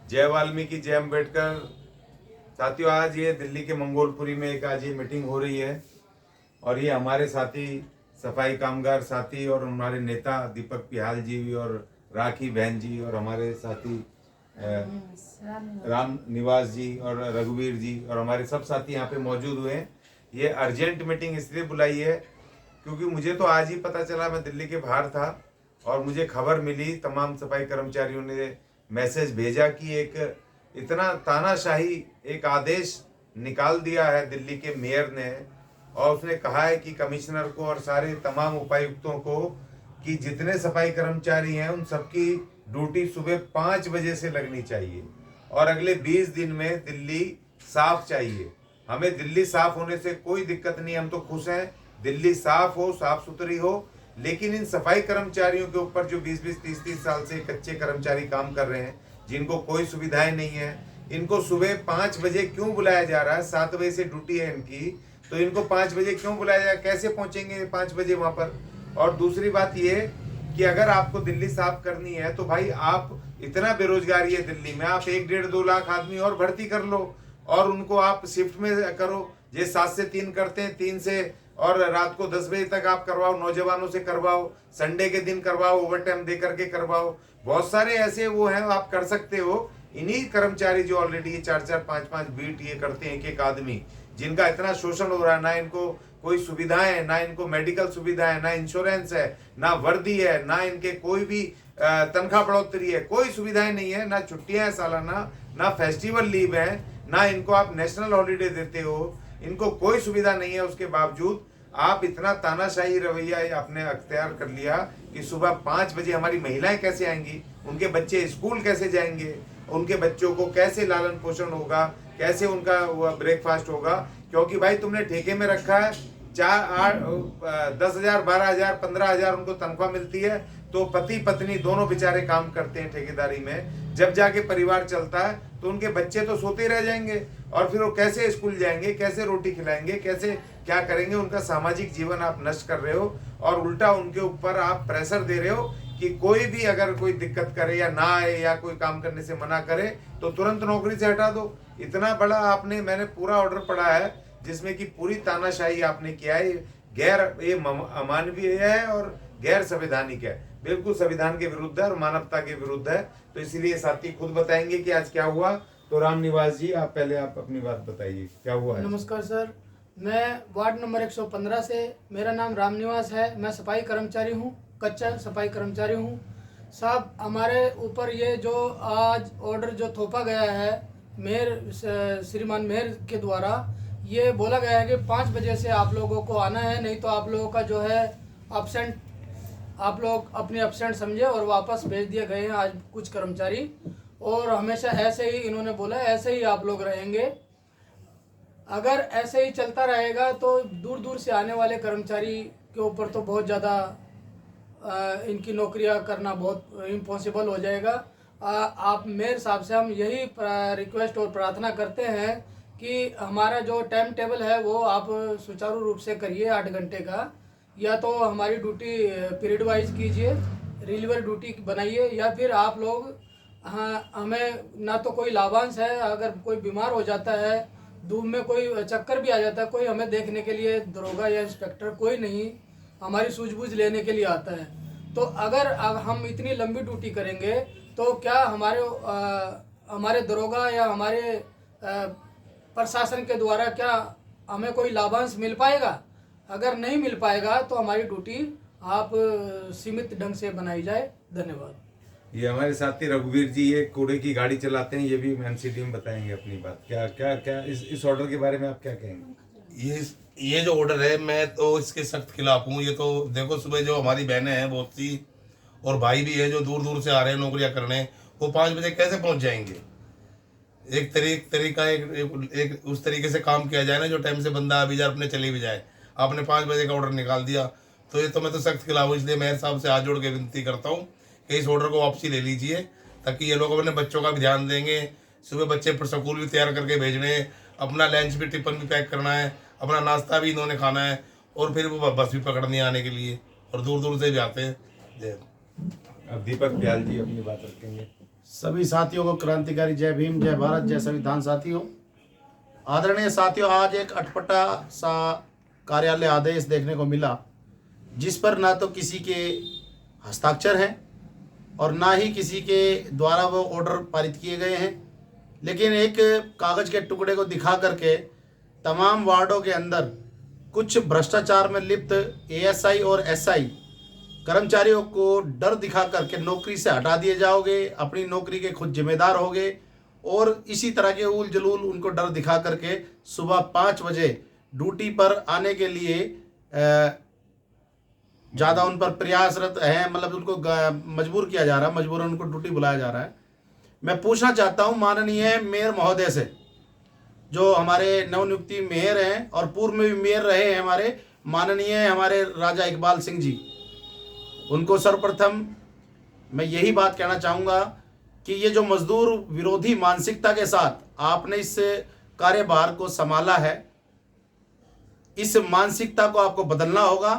जय वाल्मीकि, जय अम्बेडकर। साथियों, आज ये दिल्ली के मंगोलपुरी में एक आज ये मीटिंग हो रही है और ये हमारे साथी सफाई कामगार साथी और हमारे नेता दीपक पिहाल जी और राखी बहन जी और हमारे साथी राम निवास जी और रघुवीर जी और हमारे सब साथी यहाँ पे मौजूद हुए हैं। ये अर्जेंट मीटिंग इसलिए बुलाई है क्योंकि मुझे तो आज ही पता चला, मैं दिल्ली के बाहर था और मुझे खबर मिली, तमाम सफाई कर्मचारियों ने मैसेज भेजा कि एक इतना तानाशाही एक आदेश निकाल दिया है दिल्ली के मेयर ने और उसने कहा है कि कमिश्नर को और सारे तमाम उपायुक्तों को कि जितने सफाई कर्मचारी हैं उन सबकी ड्यूटी सुबह 5 बजे से लगनी चाहिए और अगले 20 दिन में दिल्ली साफ चाहिए। हमें दिल्ली साफ होने से कोई दिक्कत नहीं, हम तो खुश हैं, दिल्ली साफ हो, साफ सुथरी हो। लेकिन इन सफाई कर्मचारियों के ऊपर जो 20-20, 30-30 साल से कच्चे कर्मचारी काम कर रहे हैं, जिनको कोई सुविधाएं नहीं है, इनको सुबह 5 बजे क्यों बुलाया जा रहा है? 7 बजे से ड्यूटी है इनकी, तो इनको 5 बजे क्यों बुलाया जाए? कैसे पहुंचेंगे 5 बजे वहां पर? और दूसरी बात ये कि अगर आपको दिल्ली साफ करनी है तो भाई आप, इतना बेरोजगारी है दिल्ली में, आप 1-1.5-2 लाख आदमी और भर्ती कर लो और उनको आप शिफ्ट में करो। ये 7 से 3 करते हैं, 3 से और रात को 10 बजे तक आप करवाओ, नौजवानों से करवाओ, संडे के दिन करवाओ, ओवर टाइम दे करके करवाओ। बहुत सारे ऐसे वो हैं, आप कर सकते हो। इन्हीं कर्मचारी जो ऑलरेडी 4-4, 5-5 बीट ये करते हैं, एक आदमी, जिनका इतना शोषण हो रहा है, ना इनको कोई सुविधाएं है, ना इनको मेडिकल सुविधा है, ना इंश्योरेंस है, ना वर्दी है, ना इनके कोई भी तनख्वाह बढ़ोतरी है, कोई सुविधाएं नहीं है, ना छुट्टियां हैं सालाना, ना फेस्टिवल लीव है, ना इनको आप नेशनल हॉलीडे देते हो, इनको कोई सुविधा नहीं है। उसके बावजूद आप इतना तानाशाही रवैया आपने अख्तियार कर लिया कि सुबह 5 बजे हमारी महिलाएं कैसे आएंगी, उनके बच्चे स्कूल कैसे जाएंगे, उनके बच्चों को कैसे लालन पोषण होगा, कैसे उनका ब्रेकफास्ट होगा? क्योंकि भाई तुमने ठेके में रखा है, 10,000, 12,000, 15,000 उनको तनख्वाह मिलती है, तो पति पत्नी दोनों बेचारे काम करते हैं ठेकेदारी में। जब जाके परिवार चलता है तो उनके बच्चे तो सोते रह जाएंगे और फिर वो कैसे स्कूल जाएंगे, कैसे रोटी खिलाएंगे, कैसे क्या करेंगे? उनका सामाजिक जीवन आप नष्ट कर रहे हो और उल्टा उनके ऊपर आप प्रेशर दे रहे हो कि कोई भी अगर कोई दिक्कत करे या ना आए या कोई काम करने से मना करे तो तुरंत नौकरी से हटा दो। इतना बड़ा आपने, मैंने पूरा ऑर्डर पढ़ा है जिसमें कि पूरी तानाशाही आपने किया है। ये अमानवीय है और गैर संवैधानिक है, बिल्कुल संविधान के विरुद्ध है और मानवता के विरुद्ध है। तो इसीलिए साथी खुद बताएंगे कि आज क्या हुआ। तो राम निवास जी, आप पहले आप अपनी बात बताइए, क्या हुआ है? नमस्कार सर, मैं वार्ड नंबर 115 से, मेरा नाम राम निवास है। मैं सफाई कर्मचारी हूँ, कच्चा सफाई कर्मचारी हूँ। साहब, हमारे ऊपर ये जो आज ऑर्डर जो थोपा गया है मेयर, श्रीमान मेयर के द्वारा, ये बोला गया है कि 5 बजे से आप लोगों को आना है, नहीं तो आप लोगों का जो है एब्सेंट, आप लोग अपने एब्सेंट समझे और वापस भेज दिए गए हैं आज कुछ कर्मचारी। और हमेशा ऐसे ही इन्होंने बोला, ऐसे ही आप लोग रहेंगे। अगर ऐसे ही चलता रहेगा तो दूर दूर से आने वाले कर्मचारी के ऊपर तो बहुत ज़्यादा इनकी नौकरियां करना बहुत इम्पॉसिबल हो जाएगा। आप मेयर साहब से हम यही रिक्वेस्ट और प्रार्थना करते हैं कि हमारा जो टाइम टेबल है वो आप सुचारू रूप से करिए 8 घंटे का, या तो हमारी ड्यूटी पीरियड वाइज कीजिए, रिलीवर ड्यूटी बनाइए, या फिर आप लोग, हाँ, हमें ना तो कोई लाभांश है, अगर कोई बीमार हो जाता है, धूप में कोई चक्कर भी आ जाता है, कोई हमें देखने के लिए दरोगा या इंस्पेक्टर कोई नहीं हमारी सूझबूझ लेने के लिए आता है। तो अगर हम इतनी लंबी ड्यूटी करेंगे तो क्या हमारे दरोगा या हमारे प्रशासन के द्वारा क्या हमें कोई लाभांश मिल पाएगा? अगर नहीं मिल पाएगा तो हमारी ड्यूटी आप सीमित ढंग से बनाई जाए। धन्यवाद। ये हमारे साथी रघुवीर जी, ये कूड़े की गाड़ी चलाते हैं, ये भी एमसीडी में बताएंगे अपनी बात। क्या क्या क्या इस ऑर्डर के बारे में आप क्या कहेंगे? ये जो ऑर्डर है, मैं तो इसके सख्त खिलाफ हूँ। ये तो देखो, सुबह जो हमारी बहनें हैं बहुत सी और भाई भी है जो दूर दूर से आ रहे हैं नौकरियां करने, वो 5 बजे कैसे पहुंच जाएंगे? एक तरीका एक उस तरीके से काम किया जाए ना, जो टाइम से बंदा अभी जा अपने चले भी जाए। आपने 5 बजे का ऑर्डर निकाल दिया, तो ये तो मैं तो सख्त खिलाफ हूँ। इसलिए मेयर साहब से हाथ जोड़ के विनती करता हूँ कि इस ऑर्डर को वापसी ले लीजिए, ताकि ये लोग अपने बच्चों का भी ध्यान देंगे। सुबह बच्चे पर स्कूल भी तैयार करके भेजने हैं, अपना लंच भी, टिफिन भी पैक करना है, अपना नाश्ता भी इन्होंने खाना है, और फिर वो बस भी पकड़नी आने के लिए, और दूर दूर से भी आते हैं। जय। अब दीपक पियाल जी अपनी बात रखेंगे। सभी साथियों को क्रांतिकारी जय भीम, जय भारत, जय संविधान। साथियों, आदरणीय साथियों, आज एक अटपटा सा कार्यालय आदेश देखने को मिला जिस पर ना तो किसी के हस्ताक्षर हैं और ना ही किसी के द्वारा वो ऑर्डर पारित किए गए हैं, लेकिन एक कागज़ के टुकड़े को दिखा करके तमाम वार्डों के अंदर कुछ भ्रष्टाचार में लिप्त एएसआई और एसआई कर्मचारियों को डर दिखा करके नौकरी से हटा दिए जाओगे, अपनी नौकरी के खुद जिम्मेदार होगे, और इसी तरह के उल जलूल उनको डर दिखा करके सुबह 5 बजे ड्यूटी पर आने के लिए ज़्यादा उन पर प्रयासरत हैं, मतलब उनको मजबूर किया जा रहा है, मजबूरन उनको ड्यूटी बुलाया जा रहा है। मैं पूछना चाहता हूं माननीय मेयर महोदय से, जो हमारे नवनियुक्ति मेयर हैं और पूर्व में भी मेयर रहे हैं हमारे राजा इकबाल सिंह जी, उनको सर्वप्रथम मैं यही बात कहना चाहूँगा कि ये जो मजदूर विरोधी मानसिकता के साथ आपने इस कार्यभार को संभाला है, इस मानसिकता को आपको बदलना होगा